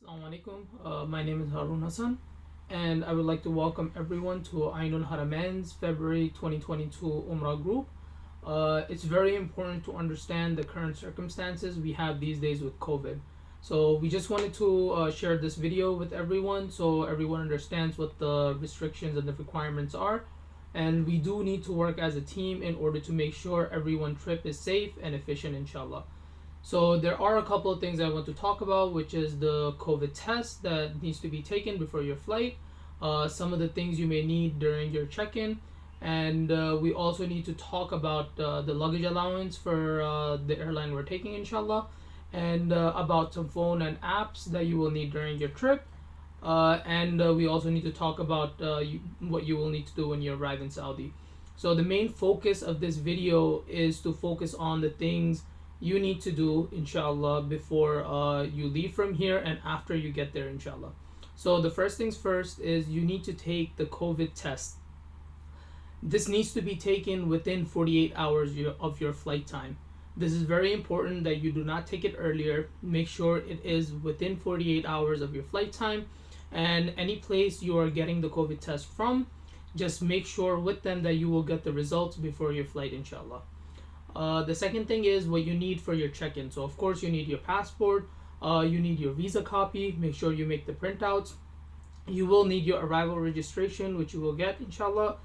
Assalamu alaikum. My name is Harun Hassan, and I would like to welcome everyone to Ainul Haramain's February 2022 Umrah group. It's very important to understand the current circumstances we have these days with COVID. So we just wanted to share this video with everyone so everyone understands what the restrictions and the requirements are. And we do need to work as a team in order to make sure everyone's trip is safe and efficient, inshallah. So there are a couple of things I want to talk about, which is the COVID test that needs to be taken before your flight, some of the things you may need during your check-in, and we also need to talk about the luggage allowance for the airline we're taking, inshallah, and about some phone and apps that you will need during your trip. And we also need to talk about what you will need to do when you arrive in Saudi. So the main focus of this video is to focus on the things you need to do, inshallah, before you leave from here and after you get there, inshallah. So the first things first is you need to take the COVID test. This needs to be taken within 48 hours of your flight time. This is very important that you do not take it earlier. Make sure it is within 48 hours of your flight time. And any place you are getting the COVID test from, just make sure with them that you will get the results before your flight, inshallah. The second thing is what you need for your check-in. So of course you need your passport, you need your visa copy, make sure you make the printouts. You will need your arrival registration, which you will get, inshallah.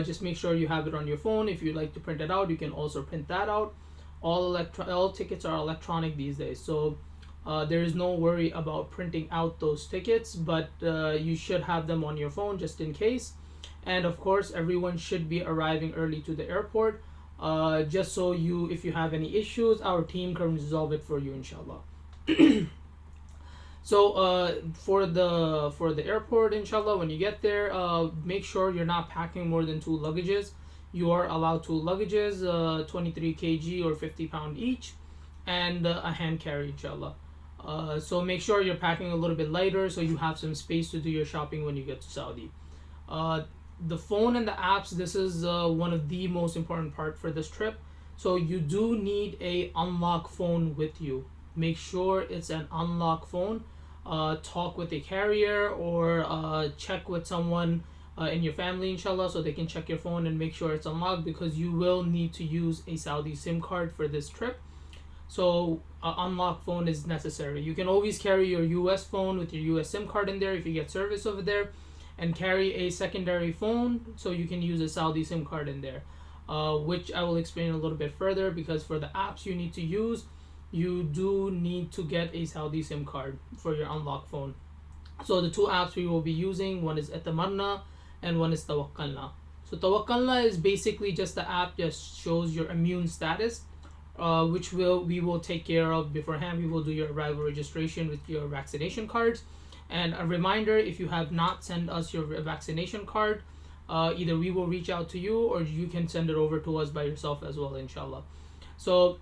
Just make sure you have it on your phone. If you'd like to print it out, you can also print that out. All tickets are electronic these days, so there is no worry about printing out those tickets, but you should have them on your phone just in case. And of course everyone should be arriving early to the airport, just so if you have any issues, our team can resolve it for you, inshallah. So for the airport, inshallah, when you get there, make sure you're not packing more than 2 luggages. You are allowed 2 luggages, 23 kg or 50 pound each, and a hand carry, inshallah. So make sure you're packing a little bit lighter so you have some space to do your shopping when you get to Saudi. The phone and the apps, this is one of the most important part for this trip. So you do need a unlock phone with you. Make sure it's an unlock phone. Talk with a carrier or check with someone in your family, inshallah, so they can check your phone and make sure it's unlocked, because you will need to use a Saudi SIM card for this trip. So unlock phone is necessary. You can always carry your US phone with your US SIM card in there if you get service over there, and carry a secondary phone so you can use a Saudi SIM card in there, which I will explain a little bit further, because for the apps you need to use, you do need to get a Saudi SIM card for your unlock phone. So the two apps we will be using, one is Etamarna and one is Tawakkalna. So Tawakkalna is basically just the app that shows your immune status, which we will take care of beforehand. We will do your arrival registration with your vaccination cards. And a reminder, if you have not sent us your vaccination card, either we will reach out to you or you can send it over to us by yourself as well, inshallah. So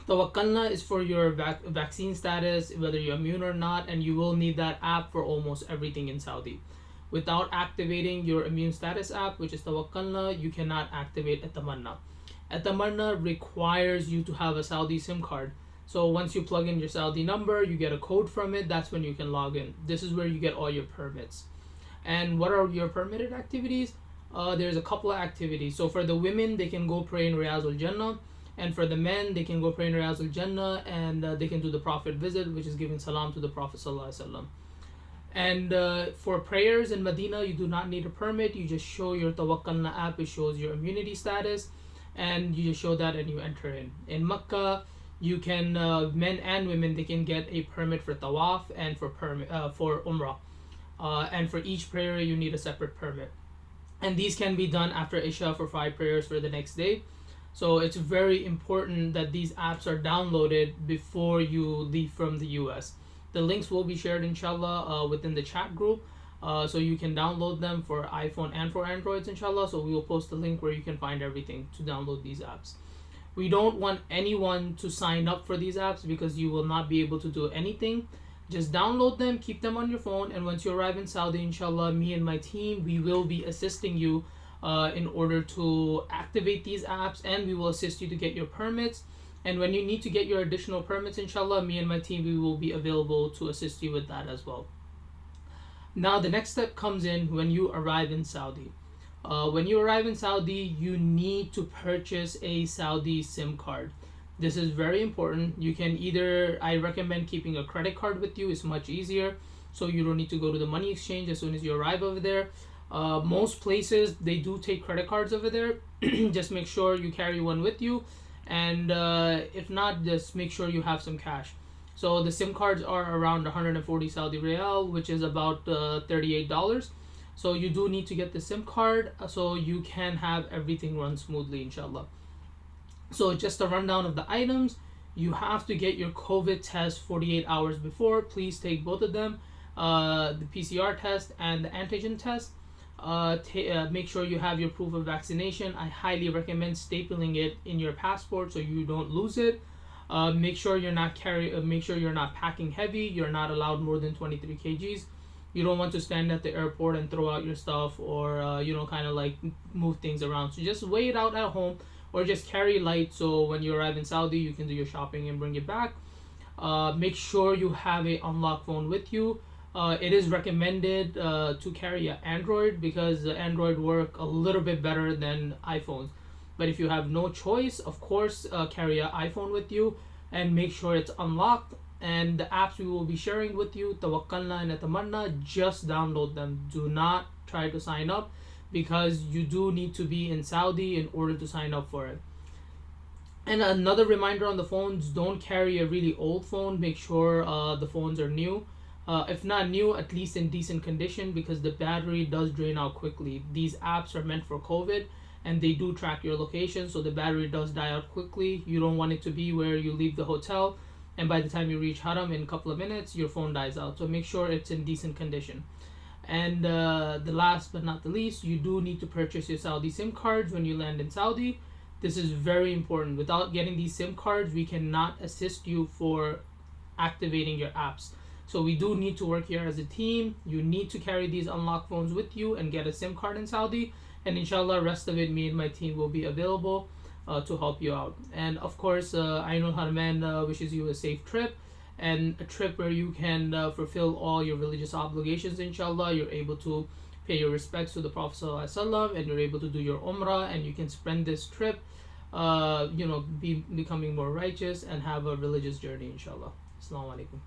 Tawakkalna is for your vaccine status, whether you're immune or not, and you will need that app for almost everything in Saudi. Without activating your immune status app, which is Tawakkalna, you cannot activate Etamarna. Etamarna requires you to have a Saudi SIM card. So once you plug in your Saudi number, you get a code from it, that's when you can log in. This is where you get all your permits. And what are your permitted activities? There's a couple of activities. So for the women, they can go pray in Riyaz al-Jannah. And for the men, they can go pray in Riyaz al-Jannah, and they can do the Prophet visit, which is giving salam to the Prophet sallallahu alaihi wasallam. And for prayers in Medina, you do not need a permit. You just show your Tawakkalna app. It shows your immunity status, and you just show that and you enter in. In Makkah, you can men and women, they can get a permit for tawaf and for umrah, and for each prayer you need a separate permit, and these can be done after Isha for 5 prayers for the next day. So it's very important that these apps are downloaded before you leave from the US. The links will be shared, inshallah, within the chat group, so you can download them for iPhone and for Androids, inshallah. So we will post the link where you can find everything to download these apps. We don't want anyone to sign up for these apps because you will not be able to do anything. Just download them, keep them on your phone, and once you arrive in Saudi, inshallah, me and my team, we will be assisting you in order to activate these apps, and we will assist you to get your permits, And when you need to get your additional permits, inshallah, me and my team, we will be available to assist you with that as well. Now, the next step comes in when you arrive in Saudi. When you arrive in Saudi, you need to purchase a Saudi SIM card. This is very important. You can either, I recommend keeping a credit card with you, it's much easier. So you don't need to go to the money exchange as soon as you arrive over there. Most places, they do take credit cards over there. Just make sure you carry one with you. And if not, just make sure you have some cash. So the SIM cards are around 140 Saudi Real, which is about $38. So you do need to get the SIM card so you can have everything run smoothly, inshallah. So just a rundown of the items. You have to get your COVID test 48 hours before. Please take both of them, the PCR test and the antigen test. Make sure you have your proof of vaccination. I highly recommend stapling it in your passport so you don't lose it. Make sure you're not packing heavy. You're not allowed more than 23 kgs. You don't want to stand at the airport and throw out your stuff or kind of like move things around. So just weigh it out at home or just carry light so when you arrive in Saudi you can do your shopping and bring it back. Make sure you have a unlocked phone with you. It is recommended to carry an Android because Android work a little bit better than iPhones. But if you have no choice, of course, carry an iPhone with you and make sure it's unlocked. And the apps we will be sharing with you, Tawakkalna and Atamanna, just download them. Do not try to sign up because you do need to be in Saudi in order to sign up for it. And another reminder on the phones, don't carry a really old phone. Make sure the phones are new. If not new, at least in decent condition because the battery does drain out quickly. These apps are meant for COVID and they do track your location, so the battery does die out quickly. You don't want it to be where you leave the hotel and by the time you reach Haram in a couple of minutes, your phone dies out. So make sure it's in decent condition. And the last but not the least, you do need to purchase your Saudi SIM cards when you land in Saudi. This is very important. Without getting these SIM cards, we cannot assist you for activating your apps. So we do need to work here as a team. You need to carry these unlocked phones with you and get a SIM card in Saudi. And inshallah, rest of it, me and my team will be available to help you out. And of course, Ainul Haramain wishes you a safe trip and a trip where you can fulfill all your religious obligations, inshallah. You're able to pay your respects to the Prophet ﷺ, and you're able to do your umrah, and you can spend this trip becoming more righteous and have a religious journey, inshallah. Assalamu alaikum.